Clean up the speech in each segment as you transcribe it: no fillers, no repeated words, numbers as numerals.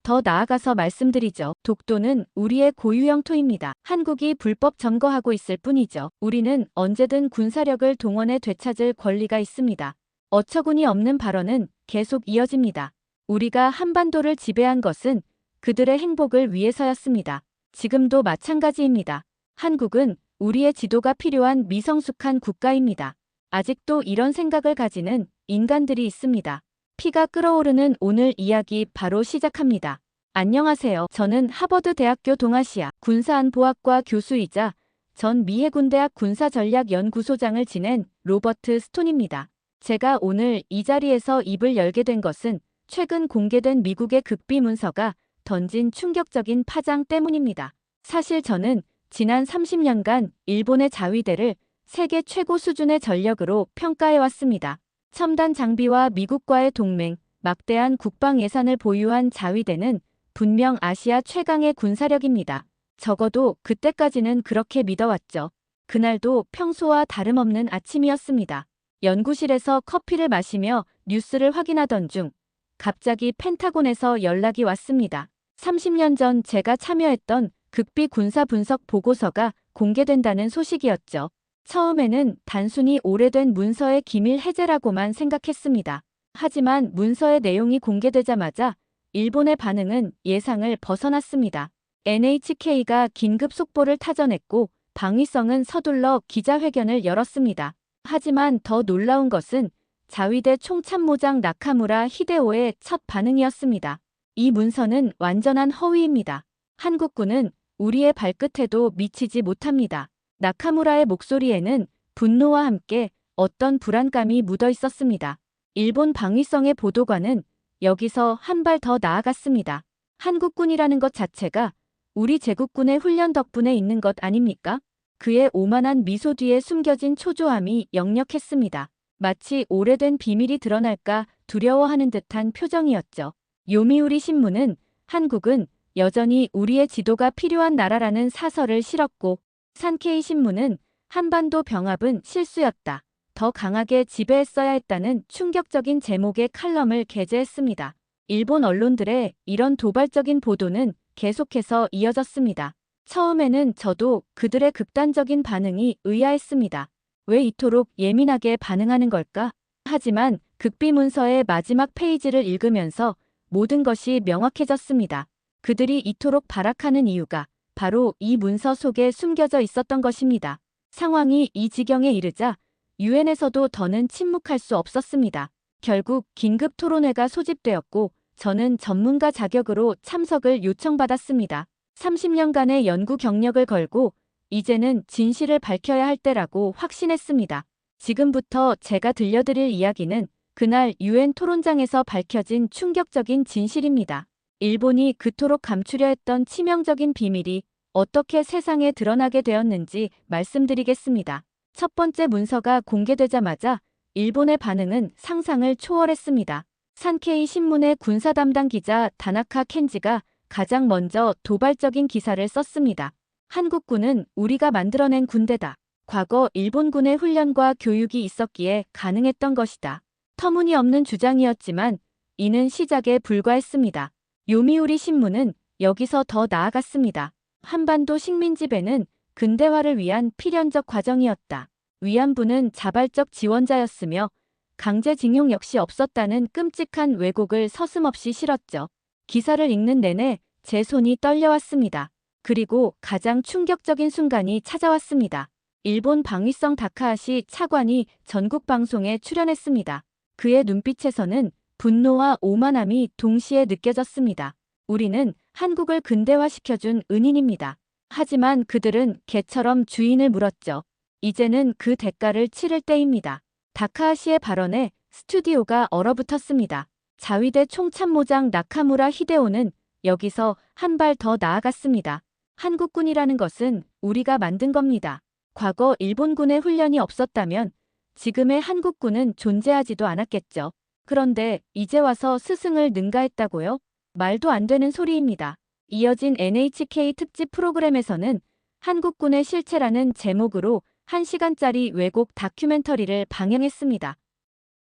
더 나아가서 말씀드리죠. 독도는 우리의 고유 영토입니다. 한국이 불법 점거하고 있을 뿐이죠. 우리는 언제든 군사력을 동원해 되찾을 권리가 있습니다. 어처구니 없는 발언은 계속 이어집니다. 우리가 한반도를 지배한 것은 그들의 행복을 위해서였습니다. 지금도 마찬가지입니다. 한국은 우리의 지도가 필요한 미성숙한 국가입니다. 아직도 이런 생각을 가지는 인간들이 있습니다. 피가 끓어오르는 오늘 이야기 바로 시작합니다. 안녕하세요. 저는 하버드대학교 동아시아 군사안보학과 교수이자 전 미해군대학 군사전략연구소장을 지낸 로버트 스톤입니다. 제가 오늘 이 자리에서 입을 열게 된 것은 최근 공개된 미국의 극비 문서가 던진 충격적인 파장 때문입니다. 사실 저는 지난 30년간 일본의 자위대를 세계 최고 수준의 전력으로 평가해왔습니다. 첨단 장비와 미국과의 동맹, 막대한 국방 예산을 보유한 자위대는 분명 아시아 최강의 군사력입니다. 적어도 그때까지는 그렇게 믿어왔죠. 그날도 평소와 다름없는 아침이었습니다. 연구실에서 커피를 마시며 뉴스를 확인하던 중 갑자기 펜타곤에서 연락이 왔습니다. 30년 전 제가 참여했던 극비 군사 분석 보고서가 공개된다는 소식이었죠. 처음에는 단순히 오래된 문서의 기밀 해제라고만 생각했습니다. 하지만 문서의 내용이 공개되자마자 일본의 반응은 예상을 벗어났습니다. NHK가 긴급 속보를 타전했고 방위성은 서둘러 기자회견을 열었습니다. 하지만 더 놀라운 것은 자위대 총참모장 나카무라 히데오의 첫 반응이었습니다. 이 문서는 완전한 허위입니다. 한국군은 우리의 발끝에도 미치지 못합니다. 나카무라의 목소리에는 분노와 함께 어떤 불안감이 묻어 있었습니다. 일본 방위성의 보도관은 여기서 한 발 더 나아갔습니다. 한국군이라는 것 자체가 우리 제국군의 훈련 덕분에 있는 것 아닙니까? 그의 오만한 미소 뒤에 숨겨진 초조함이 역력했습니다. 마치 오래된 비밀이 드러날까 두려워하는 듯한 표정이었죠. 요미우리 신문은 한국은 여전히 우리의 지도가 필요한 나라라는 사설을 실었고 산케이 신문은 한반도 병합은 실수였다. 더 강하게 지배했어야 했다는 충격적인 제목의 칼럼을 게재했습니다. 일본 언론들의 이런 도발적인 보도는 계속해서 이어졌습니다. 처음에는 저도 그들의 극단적인 반응이 의아했습니다. 왜 이토록 예민하게 반응하는 걸까? 하지만 극비 문서의 마지막 페이지를 읽으면서 모든 것이 명확해졌습니다. 그들이 이토록 발악하는 이유가 바로 이 문서 속에 숨겨져 있었던 것입니다. 상황이 이 지경에 이르자 유엔에서도 더는 침묵할 수 없었습니다. 결국 긴급 토론회가 소집되었고 저는 전문가 자격으로 참석을 요청받았습니다. 30년간의 연구 경력을 걸고 이제는 진실을 밝혀야 할 때라고 확신했습니다. 지금부터 제가 들려드릴 이야기는 그날 유엔 토론장에서 밝혀진 충격적인 진실입니다. 일본이 그토록 감추려 했던 치명적인 비밀이 어떻게 세상에 드러나게 되었는지 말씀드리겠습니다. 첫 번째 문서가 공개되자마자 일본의 반응은 상상을 초월했습니다. 산케이 신문의 군사 담당 기자 다나카 켄지가 가장 먼저 도발적인 기사를 썼습니다. 한국군은 우리가 만들어낸 군대다. 과거 일본군의 훈련과 교육이 있었기에 가능했던 것이다. 터무니없는 주장이었지만 이는 시작에 불과했습니다. 요미우리 신문은 여기서 더 나아갔습니다. 한반도 식민 지배는 근대화를 위한 필연적 과정이었다. 위안부는 자발적 지원자였으며 강제징용 역시 없었다는 끔찍한 왜곡을 서슴없이 실었죠. 기사를 읽는 내내 제 손이 떨려왔습니다. 그리고 가장 충격적인 순간이 찾아왔습니다. 일본 방위성 다카하시 차관이 전국 방송에 출연했습니다. 그의 눈빛에서는 분노와 오만함이 동시에 느껴졌습니다. 우리는 한국을 근대화시켜준 은인입니다. 하지만 그들은 개처럼 주인을 물었죠. 이제는 그 대가를 치를 때입니다. 다카하시의 발언에 스튜디오가 얼어붙었습니다. 자위대 총참모장 나카무라 히데오는 여기서 한 발 더 나아갔습니다. 한국군이라는 것은 우리가 만든 겁니다. 과거 일본군의 훈련이 없었다면 지금의 한국군은 존재하지도 않았겠죠. 그런데 이제 와서 스승을 능가했다고요? 말도 안 되는 소리입니다. 이어진 NHK 특집 프로그램에서는 한국군의 실체라는 제목으로 1시간짜리 왜곡 다큐멘터리를 방영했습니다.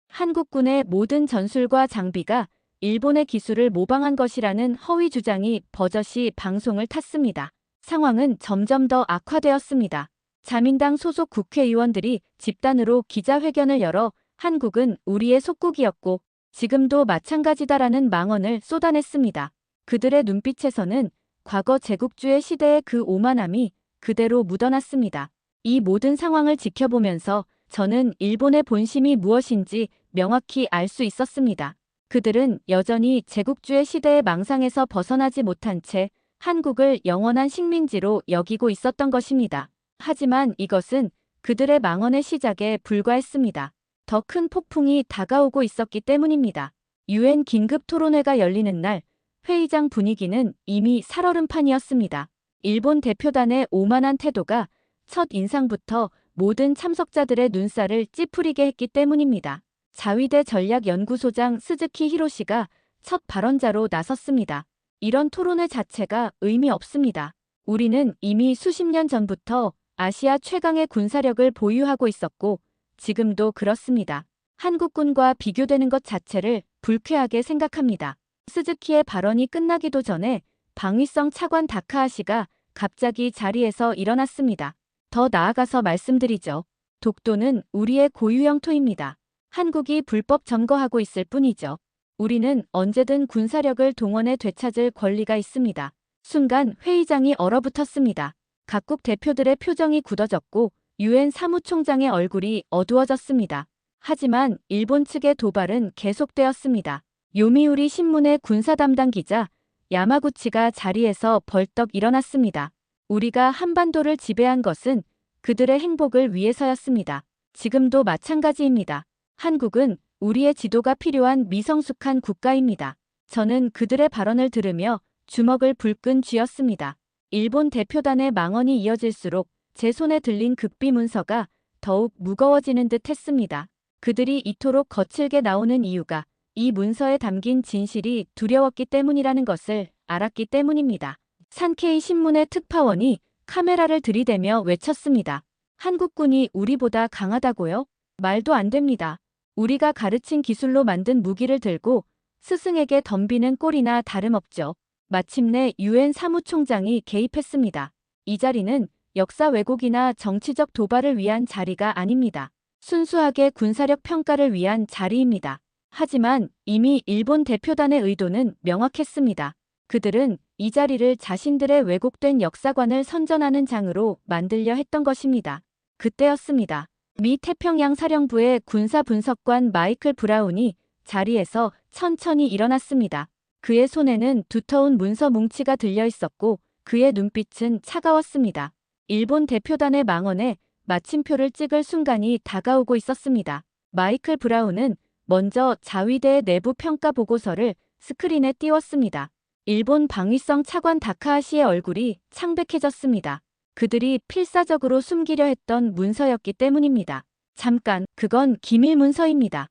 한국군의 모든 전술과 장비가 일본의 기술을 모방한 것이라는 허위 주장이 버젓이 방송을 탔습니다. 상황은 점점 더 악화되었습니다. 자민당 소속 국회의원들이 집단으로 기자회견을 열어 한국은 우리의 속국이었고 지금도 마찬가지다라는 망언을 쏟아냈습니다. 그들의 눈빛에서는 과거 제국주의 시대의 그 오만함이 그대로 묻어났습니다. 이 모든 상황을 지켜보면서 저는 일본의 본심이 무엇인지 명확히 알 수 있었습니다. 그들은 여전히 제국주의 시대의 망상에서 벗어나지 못한 채 한국을 영원한 식민지로 여기고 있었던 것입니다. 하지만 이것은 그들의 망언의 시작에 불과했습니다. 더 큰 폭풍이 다가오고 있었기 때문입니다. 유엔 긴급 토론회가 열리는 날 회의장 분위기는 이미 살얼음판이었습니다. 일본 대표단의 오만한 태도가 첫 인상부터 모든 참석자들의 눈살을 찌푸리게 했기 때문입니다. 자위대 전략연구소장 스즈키 히로시가 첫 발언자로 나섰습니다. 이런 토론회 자체가 의미 없습니다. 우리는 이미 수십 년 전부터 아시아 최강의 군사력을 보유하고 있었고 지금도 그렇습니다. 한국군과 비교되는 것 자체를 불쾌하게 생각합니다. 스즈키의 발언이 끝나기도 전에 방위성 차관 다카하시가 갑자기 자리에서 일어났습니다. 더 나아가서 말씀드리죠. 독도는 우리의 고유 영토입니다. 한국이 불법 점거하고 있을 뿐이죠. 우리는 언제든 군사력을 동원해 되찾을 권리가 있습니다. 순간 회의장이 얼어붙었습니다. 각국 대표들의 표정이 굳어졌고 유엔 사무총장의 얼굴이 어두워졌습니다. 하지만 일본 측의 도발은 계속되었습니다. 요미우리 신문의 군사 담당 기자 야마구치가 자리에서 벌떡 일어났습니다. 우리가 한반도를 지배한 것은 그들의 행복을 위해서였습니다. 지금도 마찬가지입니다. 한국은 우리의 지도가 필요한 미성숙한 국가입니다. 저는 그들의 발언을 들으며 주먹을 불끈 쥐었습니다. 일본 대표단의 망언이 이어질수록 제 손에 들린 극비 문서가 더욱 무거워지는 듯 했습니다. 그들이 이토록 거칠게 나오는 이유가 이 문서에 담긴 진실이 두려웠기 때문이라는 것을 알았기 때문입니다. 산케이 신문의 특파원이 카메라를 들이대며 외쳤습니다. 한국군이 우리보다 강하다고요? 말도 안 됩니다. 우리가 가르친 기술로 만든 무기를 들고 스승에게 덤비는 꼴이나 다름없죠. 마침내 유엔 사무총장이 개입했습니다. 이 자리는 역사 왜곡이나 정치적 도발을 위한 자리가 아닙니다. 순수하게 군사력 평가를 위한 자리입니다. 하지만 이미 일본 대표단의 의도는 명확했습니다. 그들은 이 자리를 자신들의 왜곡된 역사관을 선전하는 장으로 만들려 했던 것입니다. 그때였습니다. 미 태평양 사령부의 군사분석관 마이클 브라운이 자리에서 천천히 일어났습니다. 그의 손에는 두터운 문서 뭉치가 들려 있었고 그의 눈빛은 차가웠습니다. 일본 대표단의 망언에 마침표를 찍을 순간이 다가오고 있었습니다. 마이클 브라운은 먼저 자위대의 내부 평가 보고서를 스크린에 띄웠습니다. 일본 방위성 차관 다카하시의 얼굴이 창백해졌습니다. 그들이 필사적으로 숨기려 했던 문서였기 때문입니다. 잠깐, 그건 기밀 문서입니다.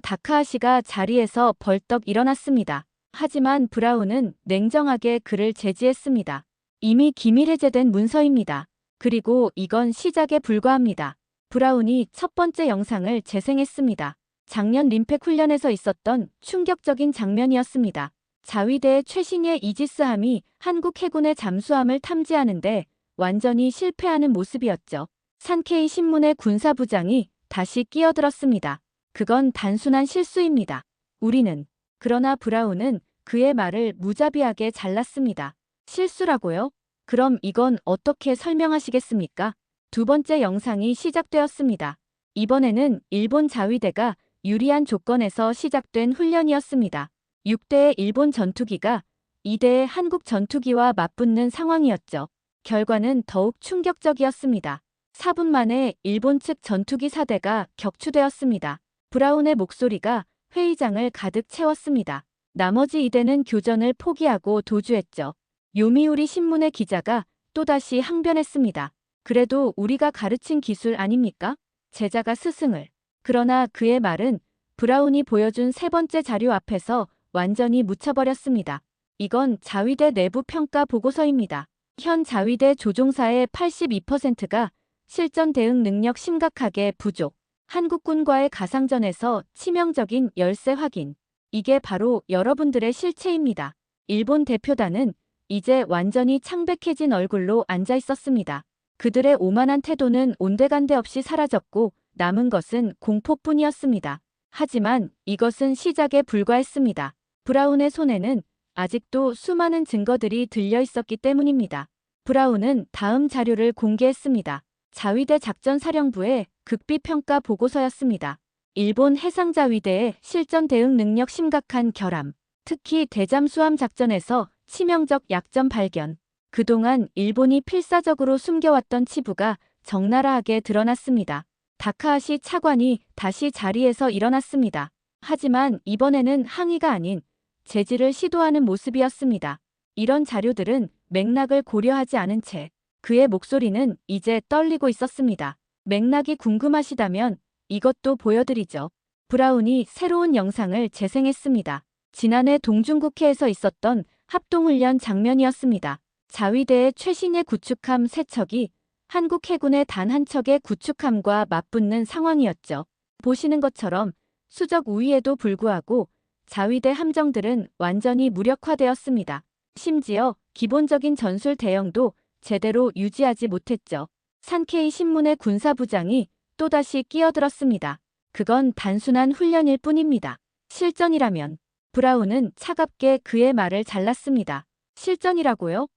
다카하시가 자리에서 벌떡 일어났습니다. 하지만 브라운은 냉정하게 그를 제지했습니다. 이미 기밀 해제된 문서입니다. 그리고 이건 시작에 불과합니다. 브라운이 첫 번째 영상을 재생했습니다. 작년 림팩 훈련에서 있었던 충격적인 장면이었습니다. 자위대의 최신의 이지스함이 한국 해군의 잠수함을 탐지하는데 완전히 실패하는 모습이었죠. 산케이 신문의 군사부장이 다시 끼어들었습니다. 그건 단순한 실수입니다. 우리는. 그러나 브라운은 그의 말을 무자비하게 잘랐습니다. 실수라고요? 그럼 이건 어떻게 설명하시겠습니까? 두 번째 영상이 시작되었습니다. 이번에는 일본 자위대가 유리한 조건에서 시작된 훈련이었습니다. 6대의 일본 전투기가 2대의 한국 전투기와 맞붙는 상황이었죠. 결과는 더욱 충격적이었습니다. 4분 만에 일본 측 전투기 4대가 격추되었습니다. 브라운의 목소리가 회의장을 가득 채웠습니다. 나머지 2대는 교전을 포기하고 도주했죠. 요미우리 신문의 기자가 또다시 항변했습니다. 그래도 우리가 가르친 기술 아닙니까? 제자가 스승을. 그러나 그의 말은 브라운이 보여준 세 번째 자료 앞에서 완전히 묻혀버렸습니다. 이건 자위대 내부 평가 보고서입니다. 현 자위대 조종사의 82%가 실전 대응 능력 심각하게 부족. 한국군과의 가상전에서 치명적인 열세 확인. 이게 바로 여러분들의 실체입니다. 일본 대표단은 이제 완전히 창백해진 얼굴로 앉아 있었습니다. 그들의 오만한 태도는 온데간데 없이 사라졌고 남은 것은 공포뿐이었습니다. 하지만 이것은 시작에 불과했습니다. 브라운의 손에는 아직도 수많은 증거들이 들려 있었기 때문입니다. 브라운은 다음 자료를 공개했습니다. 자위대 작전사령부의 극비평가 보고서였습니다. 일본 해상자위대의 실전 대응 능력 심각한 결함, 특히 대잠수함 작전에서 치명적 약점 발견. 그동안 일본이 필사적으로 숨겨왔던 치부가 적나라하게 드러났습니다. 다카하시 차관이 다시 자리에서 일어났습니다. 하지만 이번에는 항의가 아닌 제지를 시도하는 모습이었습니다. 이런 자료들은 맥락을 고려하지 않은 채 그의 목소리는 이제 떨리고 있었습니다. 맥락이 궁금하시다면 이것도 보여드리죠. 브라운이 새로운 영상을 재생했습니다. 지난해 동중국해에서 있었던 합동훈련 장면이었습니다. 자위대의 최신의 구축함 3척이 한국 해군의 단 한 척의 구축함과 맞붙는 상황이었죠. 보시는 것처럼 수적 우위에도 불구하고 자위대 함정들은 완전히 무력화되었습니다. 심지어 기본적인 전술 대형도 제대로 유지하지 못했죠. 산케이 신문의 군사부장이 또다시 끼어들었습니다. 그건 단순한 훈련일 뿐입니다. 실전이라면. 브라운은 차갑게 그의 말을 잘랐습니다. 실전이라고요?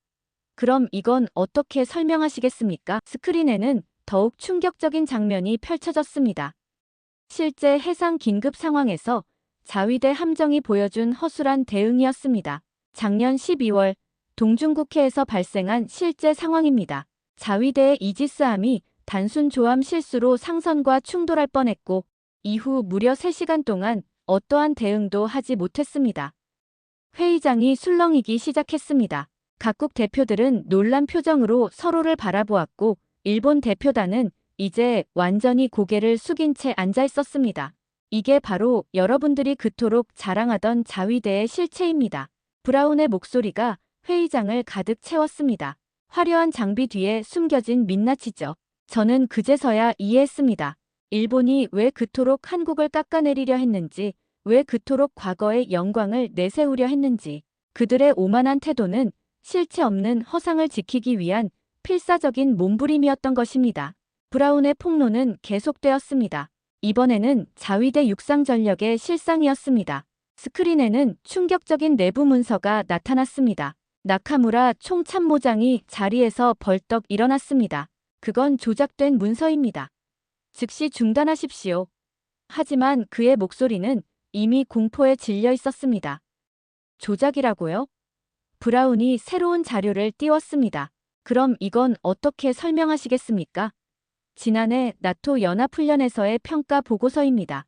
그럼 이건 어떻게 설명하시겠습니까? 스크린에는 더욱 충격적인 장면이 펼쳐졌습니다. 실제 해상 긴급 상황에서 자위대 함정이 보여준 허술한 대응이었습니다. 작년 12월 동중국해에서 발생한 실제 상황입니다. 자위대의 이지스함이 단순 조함 실수로 상선과 충돌할 뻔했고 이후 무려 3시간 동안 어떠한 대응도 하지 못했습니다. 회의장이 술렁이기 시작했습니다. 각국 대표들은 놀란 표정으로 서로를 바라보았고 일본 대표단은 이제 완전히 고개를 숙인 채 앉아 있었습니다. 이게 바로 여러분들이 그토록 자랑하던 자위대의 실체입니다. 브라운의 목소리가 회의장을 가득 채웠습니다. 화려한 장비 뒤에 숨겨진 민낯이죠. 저는 그제서야 이해했습니다. 일본이 왜 그토록 한국을 깎아내리려 했는지, 왜 그토록 과거의 영광을 내세우려 했는지, 그들의 오만한 태도는 실체 없는 허상을 지키기 위한 필사적인 몸부림이었던 것입니다. 브라운의 폭로는 계속되었습니다. 이번에는 자위대 육상 전력의 실상이었습니다. 스크린에는 충격적인 내부 문서가 나타났습니다. 나카무라 총참모장이 자리에서 벌떡 일어났습니다. 그건 조작된 문서입니다. 즉시 중단하십시오. 하지만 그의 목소리는 이미 공포에 질려 있었습니다. 조작이라고요? 브라운이 새로운 자료를 띄웠습니다. 그럼 이건 어떻게 설명하시겠습니까? 지난해 나토 연합훈련에서의 평가 보고서입니다.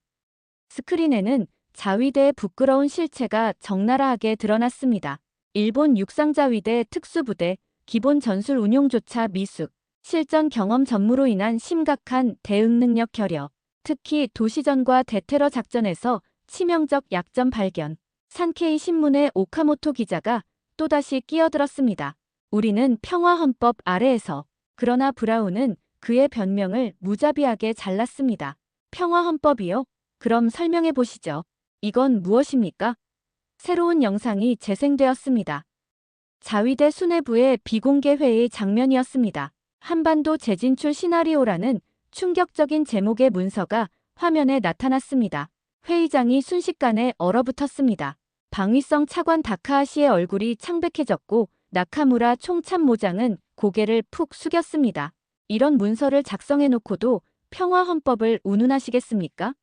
스크린에는 자위대의 부끄러운 실체가 적나라하게 드러났습니다. 일본 육상자위대 특수부대, 기본 전술 운용조차 미숙, 실전 경험 전무로 인한 심각한 대응 능력 결여, 특히 도시전과 대테러 작전에서 치명적 약점 발견. 산케이 신문의 오카모토 기자가 또다시 끼어들었습니다. 우리는 평화헌법 아래에서. 그러나 브라운은 그의 변명을 무자비하게 잘랐습니다. 평화헌법이요? 그럼 설명해 보시죠. 이건 무엇입니까? 새로운 영상이 재생되었습니다. 자위대 수뇌부의 비공개 회의 장면이었습니다. 한반도 재진출 시나리오라는 충격적인 제목의 문서가 화면에 나타났습니다. 회의장이 순식간에 얼어붙었습니다. 방위성 차관 다카하시의 얼굴이 창백해졌고 나카무라 총참모장은 고개를 푹 숙였습니다. 이런 문서를 작성해놓고도 평화헌법을 운운하시겠습니까?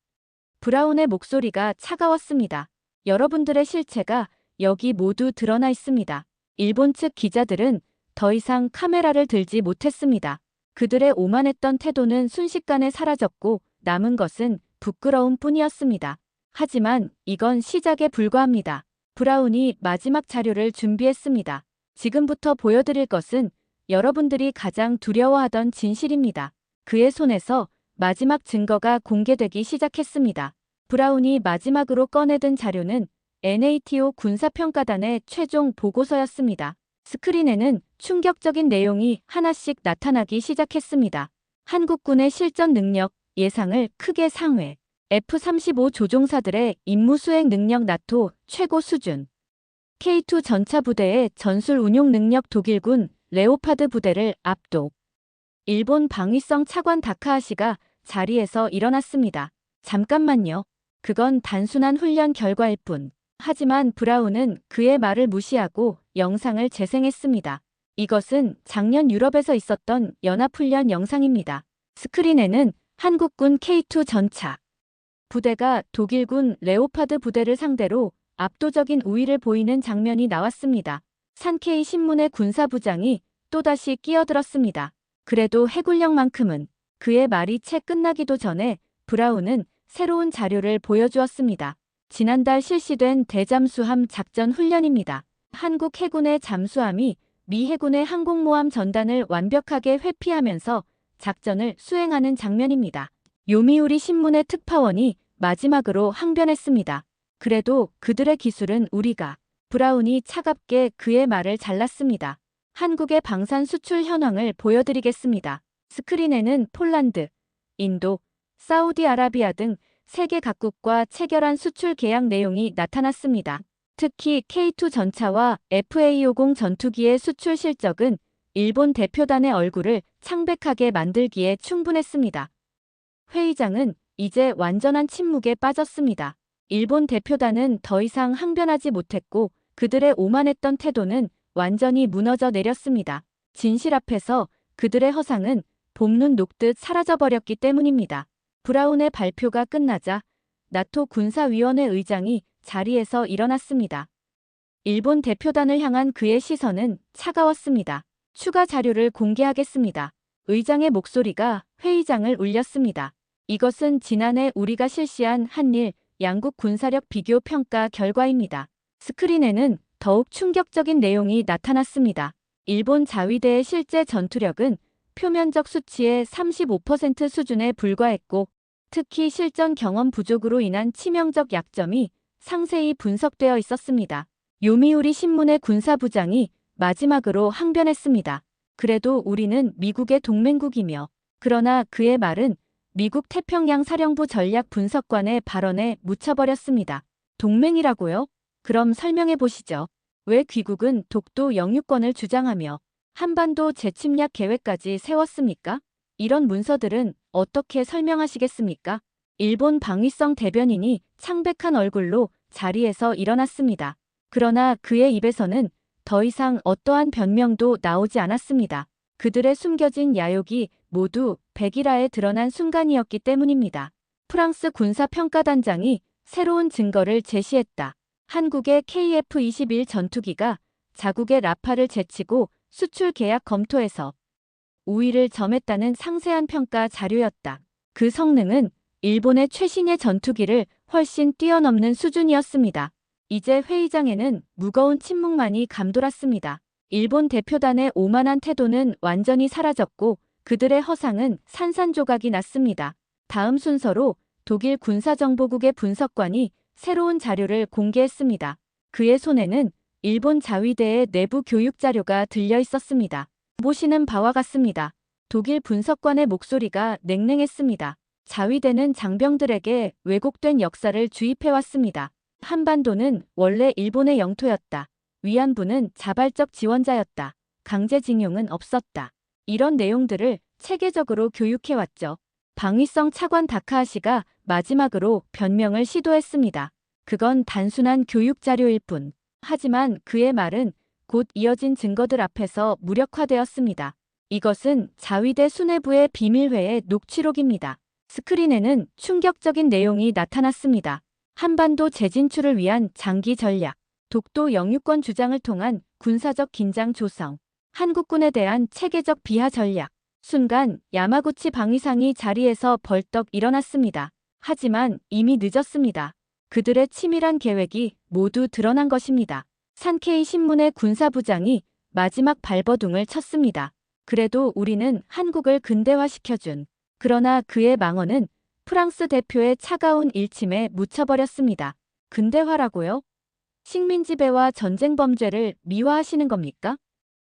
브라운의 목소리가 차가웠습니다. 여러분들의 실체가 여기 모두 드러나 있습니다. 일본 측 기자들은 더 이상 카메라를 들지 못했습니다. 그들의 오만했던 태도는 순식간에 사라졌고 남은 것은 부끄러움 뿐이었습니다. 하지만 이건 시작에 불과합니다. 브라운이 마지막 자료를 준비했습니다. 지금부터 보여드릴 것은 여러분들이 가장 두려워하던 진실입니다. 그의 손에서 마지막 증거가 공개되기 시작했습니다. 브라운이 마지막으로 꺼내든 자료는 NATO 군사평가단의 최종 보고서였습니다. 스크린에는 충격적인 내용이 하나씩 나타나기 시작했습니다. 한국군의 실전 능력, 예상을 크게 상회. F-35 조종사들의 임무 수행 능력 나토 최고 수준. K2 전차 부대의 전술 운용 능력 독일군 레오파드 부대를 압도. 일본 방위성 차관 다카하시가 자리에서 일어났습니다. 잠깐만요. 그건 단순한 훈련 결과일 뿐. 하지만 브라운은 그의 말을 무시하고 영상을 재생했습니다. 이것은 작년 유럽에서 있었던 연합훈련 영상입니다. 스크린에는 한국군 K2 전차 부대가 독일군 레오파드 부대를 상대로 압도적인 우위를 보이는 장면이 나왔습니다. 산케이 신문의 군사부장이 또다시 끼어들었습니다. 그래도 해군력만큼은. 그의 말이 채 끝나기도 전에 브라운은 새로운 자료를 보여주었습니다. 지난달 실시된 대잠수함 작전 훈련입니다. 한국 해군의 잠수함이 미 해군의 항공모함 전단을 완벽하게 회피하면서 작전을 수행하는 장면입니다. 요미우리 신문의 특파원이 마지막으로 항변했습니다. 그래도 그들의 기술은 우리가. 브라운이 차갑게 그의 말을 잘랐습니다. 한국의 방산 수출 현황을 보여드리겠습니다. 스크린에는 폴란드, 인도, 사우디아라비아 등 세계 각국과 체결한 수출 계약 내용이 나타났습니다. 특히 K2 전차와 FA-50 전투기의 수출 실적은 일본 대표단의 얼굴을 창백하게 만들기에 충분했습니다. 회의장은 이제 완전한 침묵에 빠졌습니다. 일본 대표단은 더 이상 항변하지 못했고 그들의 오만했던 태도는 완전히 무너져 내렸습니다. 진실 앞에서 그들의 허상은 봄눈 녹듯 사라져버렸기 때문입니다. 브라운의 발표가 끝나자 나토 군사위원회 의장이 자리에서 일어났습니다. 일본 대표단을 향한 그의 시선은 차가웠습니다. 추가 자료를 공개하겠습니다. 의장의 목소리가 회의장을 울렸습니다. 이것은 지난해 우리가 실시한 한일 양국 군사력 비교 평가 결과입니다. 스크린에는 더욱 충격적인 내용이 나타났습니다. 일본 자위대의 실제 전투력은 표면적 수치의 35% 수준에 불과했고 특히 실전 경험 부족으로 인한 치명적 약점이 상세히 분석되어 있었습니다. 요미우리 신문의 군사부장이 마지막으로 항변했습니다. 그래도 우리는 미국의 동맹국이며. 그러나 그의 말은 미국 태평양 사령부 전략 분석관의 발언에 묻혀버렸습니다. 동맹이라고요? 그럼 설명해 보시죠. 왜 귀국은 독도 영유권을 주장하며 한반도 재침략 계획까지 세웠습니까? 이런 문서들은 어떻게 설명하시겠습니까? 일본 방위성 대변인이 창백한 얼굴로 자리에서 일어났습니다. 그러나 그의 입에서는 더 이상 어떠한 변명도 나오지 않았습니다. 그들의 숨겨진 야욕이 모두 백일화에 드러난 순간이었기 때문입니다. 프랑스 군사평가단장이 새로운 증거를 제시했다. 한국의 KF-21 전투기가 자국의 라파를 제치고 수출 계약 검토에서 우위를 점했다는 상세한 평가 자료였다. 그 성능은 일본의 최신의 전투기를 훨씬 뛰어넘는 수준이었습니다. 이제 회의장에는 무거운 침묵만이 감돌았습니다. 일본 대표단의 오만한 태도는 완전히 사라졌고 그들의 허상은 산산조각이 났습니다. 다음 순서로 독일 군사정보국의 분석관이 새로운 자료를 공개했습니다. 그의 손에는 일본 자위대의 내부 교육 자료가 들려 있었습니다. 보시는 바와 같습니다. 독일 분석관의 목소리가 냉랭했습니다. 자위대는 장병들에게 왜곡된 역사를 주입해왔습니다. 한반도는 원래 일본의 영토였다. 위안부는 자발적 지원자였다. 강제징용은 없었다. 이런 내용들을 체계적으로 교육해왔죠. 방위성 차관 다카하시가 마지막으로 변명을 시도했습니다. 그건 단순한 교육 자료일 뿐. 하지만 그의 말은 곧 이어진 증거들 앞에서 무력화되었습니다. 이것은 자위대 수뇌부의 비밀회의 녹취록입니다. 스크린에는 충격적인 내용이 나타났습니다. 한반도 재진출을 위한 장기 전략, 독도 영유권 주장을 통한 군사적 긴장 조성, 한국군에 대한 체계적 비하 전략. 순간 야마구치 방위상이 자리에서 벌떡 일어났습니다. 하지만 이미 늦었습니다. 그들의 치밀한 계획이 모두 드러난 것입니다. 산케이 신문의 군사부장이 마지막 발버둥을 쳤습니다. 그래도 우리는 한국을 근대화시켜준. 그러나 그의 망언은 프랑스 대표의 차가운 일침에 묻혀버렸습니다. 근대화라고요? 식민지배와 전쟁 범죄를 미화하시는 겁니까?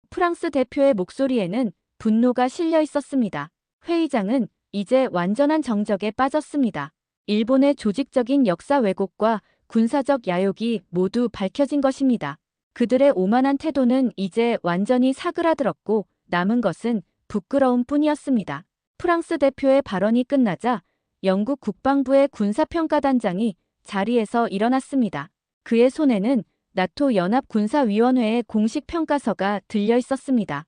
프랑스 대표의 목소리에는 분노가 실려 있었습니다. 회의장은 이제 완전한 정적에 빠졌습니다. 일본의 조직적인 역사 왜곡과 군사적 야욕이 모두 밝혀진 것입니다. 그들의 오만한 태도는 이제 완전히 사그라들었고 남은 것은 부끄러움 뿐이었습니다. 프랑스 대표의 발언이 끝나자 영국 국방부의 군사평가단장이 자리에서 일어났습니다. 그의 손에는 나토 연합군사위원회의 공식 평가서가 들려 있었습니다.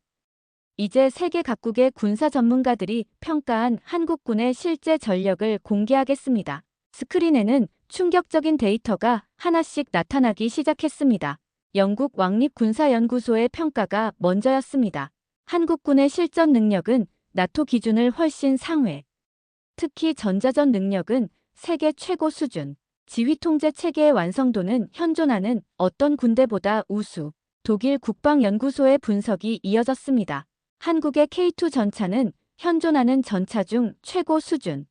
이제 세계 각국의 군사 전문가들이 평가한 한국군의 실제 전력을 공개하겠습니다. 스크린에는 충격적인 데이터가 하나씩 나타나기 시작했습니다. 영국 왕립군사연구소의 평가가 먼저였습니다. 한국군의 실전 능력은 나토 기준을 훨씬 상회. 특히 전자전 능력은 세계 최고 수준. 지휘 통제 체계의 완성도는 현존하는 어떤 군대보다 우수. 독일 국방연구소의 분석이 이어졌습니다. 한국의 K2 전차는 현존하는 전차 중 최고 수준.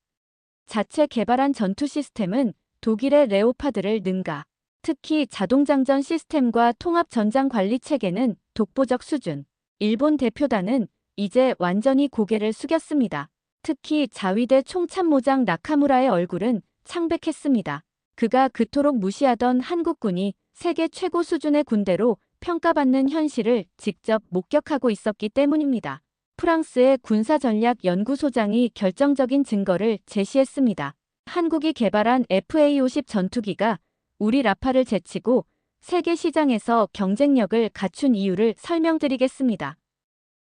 자체 개발한 전투 시스템은 독일의 레오파드를 능가. 특히 자동장전 시스템과 통합 전장 관리 체계는 독보적 수준. 일본 대표단은 이제 완전히 고개를 숙였습니다. 특히 자위대 총참모장 나카무라의 얼굴은 창백했습니다. 그가 그토록 무시하던 한국군이 세계 최고 수준의 군대로 평가받는 현실을 직접 목격하고 있었기 때문입니다. 프랑스의 군사전략연구소장이 결정적인 증거를 제시했습니다. 한국이 개발한 FA-50 전투기가 우리 라파를 제치고 세계 시장에서 경쟁력을 갖춘 이유를 설명드리겠습니다.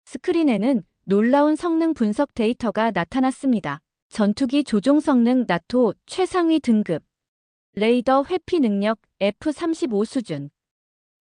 스크린에는 놀라운 성능 분석 데이터가 나타났습니다. 전투기 조종 성능 나토 최상위 등급, 레이더 회피 능력 F-35 수준,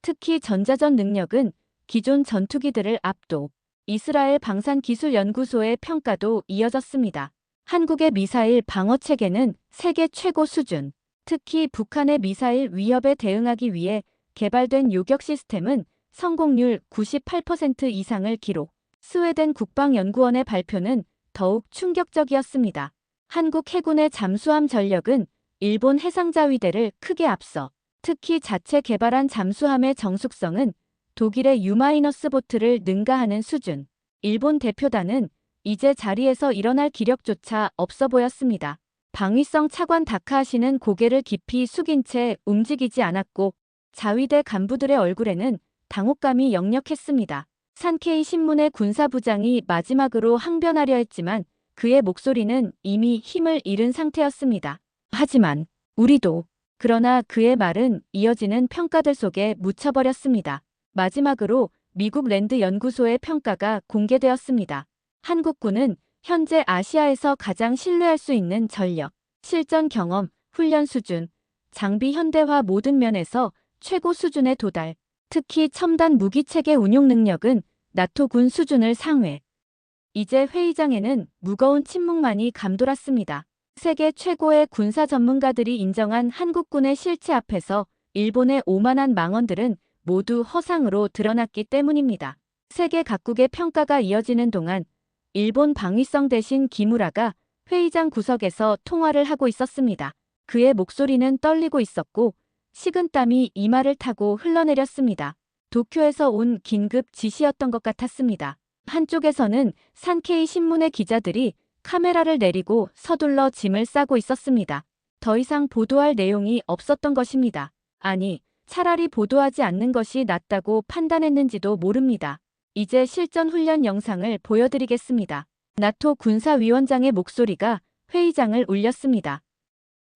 특히 전자전 능력은 기존 전투기들을 압도. 이스라엘 방산기술연구소의 평가도 이어졌습니다. 한국의 미사일 방어 체계는 세계 최고 수준. 특히 북한의 미사일 위협에 대응하기 위해 개발된 요격 시스템은 성공률 98% 이상을 기록. 스웨덴 국방연구원의 발표는 더욱 충격적이었습니다. 한국 해군의 잠수함 전력은 일본 해상자위대를 크게 앞서 특히 자체 개발한 잠수함의 정숙성은 독일의 U-보트를 능가하는 수준. 일본 대표단은 이제 자리에서 일어날 기력조차 없어 보였습니다. 방위성 차관 다카하시는 고개를 깊이 숙인 채 움직이지 않았고 자위대 간부들의 얼굴에는 당혹감이 역력했습니다. 산케이 신문의 군사부장이 마지막으로 항변하려 했지만 그의 목소리는 이미 힘을 잃은 상태였습니다. 하지만 우리도. 그러나 그의 말은 이어지는 평가들 속에 묻혀버렸습니다. 마지막으로 미국 랜드 연구소의 평가가 공개되었습니다. 한국군은 현재 아시아에서 가장 신뢰할 수 있는 전력, 실전 경험, 훈련 수준, 장비 현대화 모든 면에서 최고 수준에 도달. 특히 첨단 무기체계 운용 능력은 나토군 수준을 상회. 이제 회의장에는 무거운 침묵만이 감돌았습니다. 세계 최고의 군사 전문가들이 인정한 한국군의 실체 앞에서 일본의 오만한 망언들은 모두 허상으로 드러났기 때문입니다. 세계 각국의 평가가 이어지는 동안 일본 방위성 대신 기무라가 회의장 구석에서 통화를 하고 있었습니다. 그의 목소리는 떨리고 있었고 식은땀이 이마를 타고 흘러내렸습니다. 도쿄에서 온 긴급 지시였던 것 같았습니다. 한쪽에서는 산케이 신문의 기자들이 카메라를 내리고 서둘러 짐을 싸고 있었습니다. 더 이상 보도할 내용이 없었던 것입니다. 아니, 차라리 보도하지 않는 것이 낫다고 판단했는지도 모릅니다. 이제 실전 훈련 영상을 보여드리겠습니다. 나토 군사위원장의 목소리가 회의장을 울렸습니다.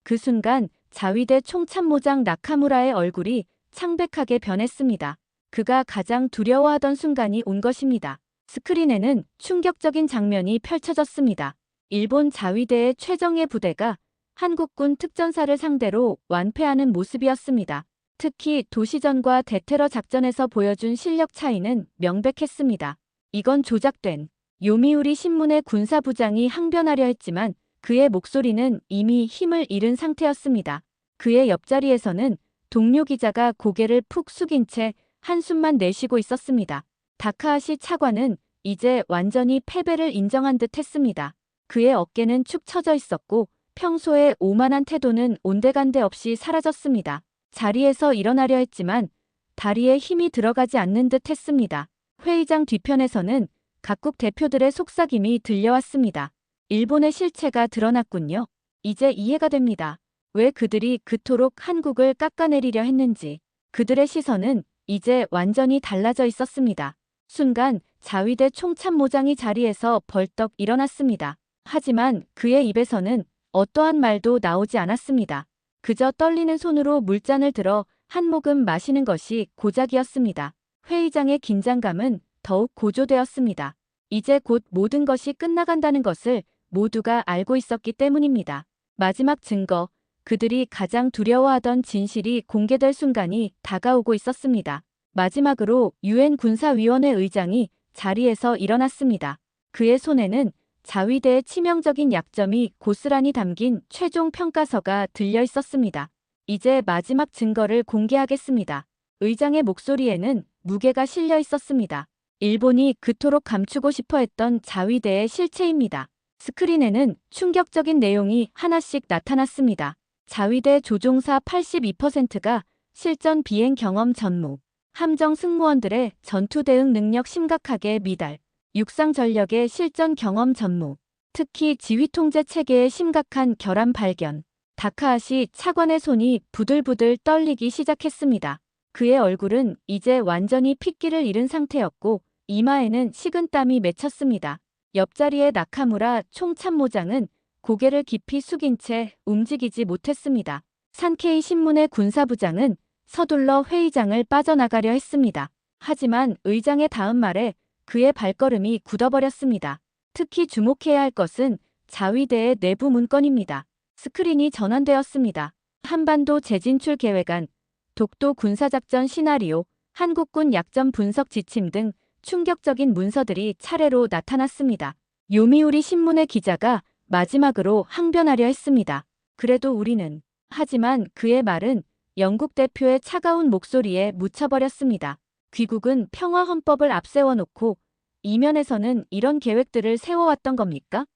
그 순간 자위대 총참모장 나카무라의 얼굴이 창백하게 변했습니다. 그가 가장 두려워하던 순간이 온 것입니다. 스크린에는 충격적인 장면이 펼쳐졌습니다. 일본 자위대의 최정예 부대가 한국군 특전사를 상대로 완패하는 모습이었습니다. 특히 도시전과 대테러 작전에서 보여준 실력 차이는 명백했습니다. 이건 조작된. 요미우리 신문의 군사부장이 항변하려 했지만 그의 목소리는 이미 힘을 잃은 상태였습니다. 그의 옆자리에서는 동료 기자가 고개를 푹 숙인 채 한숨만 내쉬고 있었습니다. 다카하시 차관은 이제 완전히 패배를 인정한 듯 했습니다. 그의 어깨는 축 처져 있었고 평소의 오만한 태도는 온데간데 없이 사라졌습니다. 자리에서 일어나려 했지만 다리에 힘이 들어가지 않는 듯 했습니다. 회의장 뒤편에서는 각국 대표들의 속삭임이 들려왔습니다. 일본의 실체가 드러났군요. 이제 이해가 됩니다. 왜 그들이 그토록 한국을 깎아내리려 했는지. 그들의 시선은 이제 완전히 달라져 있었습니다. 순간 자위대 총참모장이 자리에서 벌떡 일어났습니다. 하지만 그의 입에서는 어떠한 말도 나오지 않았습니다. 그저 떨리는 손으로 물잔을 들어 한 모금 마시는 것이 고작이었습니다. 회의장의 긴장감은 더욱 고조되었습니다. 이제 곧 모든 것이 끝나간다는 것을 모두가 알고 있었기 때문입니다. 마지막 증거, 그들이 가장 두려워하던 진실이 공개될 순간이 다가오고 있었습니다. 마지막으로 유엔 군사위원회 의장이 자리에서 일어났습니다. 그의 손에는 자위대의 치명적인 약점이 고스란히 담긴 최종 평가서가 들려 있었습니다. 이제 마지막 증거를 공개하겠습니다. 의장의 목소리에는 무게가 실려 있었습니다. 일본이 그토록 감추고 싶어 했던 자위대의 실체입니다. 스크린에는 충격적인 내용이 하나씩 나타났습니다. 자위대 조종사 82%가 실전 비행 경험 전무, 함정 승무원들의 전투 대응 능력 심각하게 미달, 육상 전력의 실전 경험 전무, 특히 지휘 통제 체계의 심각한 결함 발견. 다카하시 차관의 손이 부들부들 떨리기 시작했습니다. 그의 얼굴은 이제 완전히 핏기를 잃은 상태였고 이마에는 식은땀이 맺혔습니다. 옆자리의 나카무라 총참모장은 고개를 깊이 숙인 채 움직이지 못했습니다. 산케이 신문의 군사부장은 서둘러 회의장을 빠져나가려 했습니다. 하지만 의장의 다음 말에 그의 발걸음이 굳어버렸습니다. 특히 주목해야 할 것은 자위대의 내부 문건입니다. 스크린이 전환되었습니다. 한반도 재진출 계획안, 독도 군사작전 시나리오, 한국군 약점 분석 지침 등 충격적인 문서들이 차례로 나타났습니다. 요미우리 신문의 기자가 마지막으로 항변하려 했습니다. 그래도 우리는. 하지만 그의 말은 영국 대표의 차가운 목소리에 묻혀버렸습니다. 귀국은 평화헌법을 앞세워놓고 이면에서는 이런 계획들을 세워왔던 겁니까?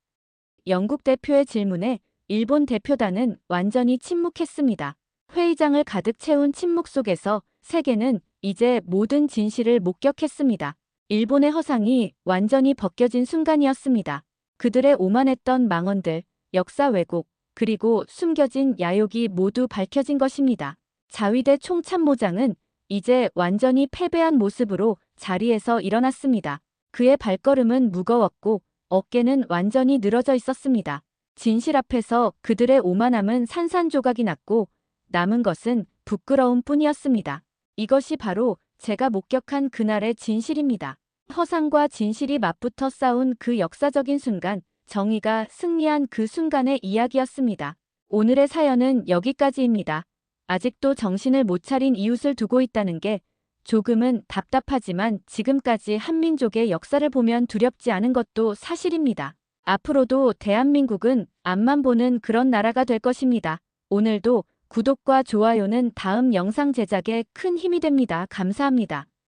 영국 대표의 질문에 일본 대표단은 완전히 침묵했습니다. 회의장을 가득 채운 침묵 속에서 세계는 이제 모든 진실을 목격했습니다. 일본의 허상이 완전히 벗겨진 순간이었습니다. 그들의 오만했던 망언들, 역사 왜곡, 그리고 숨겨진 야욕이 모두 밝혀진 것입니다. 자위대 총참모장은 이제 완전히 패배한 모습으로 자리에서 일어났습니다. 그의 발걸음은 무거웠고 어깨는 완전히 늘어져 있었습니다. 진실 앞에서 그들의 오만함은 산산조각이 났고 남은 것은 부끄러움 뿐이었습니다. 이것이 바로 제가 목격한 그날의 진실입니다. 허상과 진실이 맞붙어 싸운 그 역사적인 순간, 정의가 승리한 그 순간의 이야기였습니다. 오늘의 사연은 여기까지입니다. 아직도 정신을 못 차린 이웃을 두고 있다는 게 조금은 답답하지만 지금까지 한민족의 역사를 보면 두렵지 않은 것도 사실입니다. 앞으로도 대한민국은 앞만 보는 그런 나라가 될 것입니다. 오늘도 구독과 좋아요는 다음 영상 제작에 큰 힘이 됩니다. 감사합니다.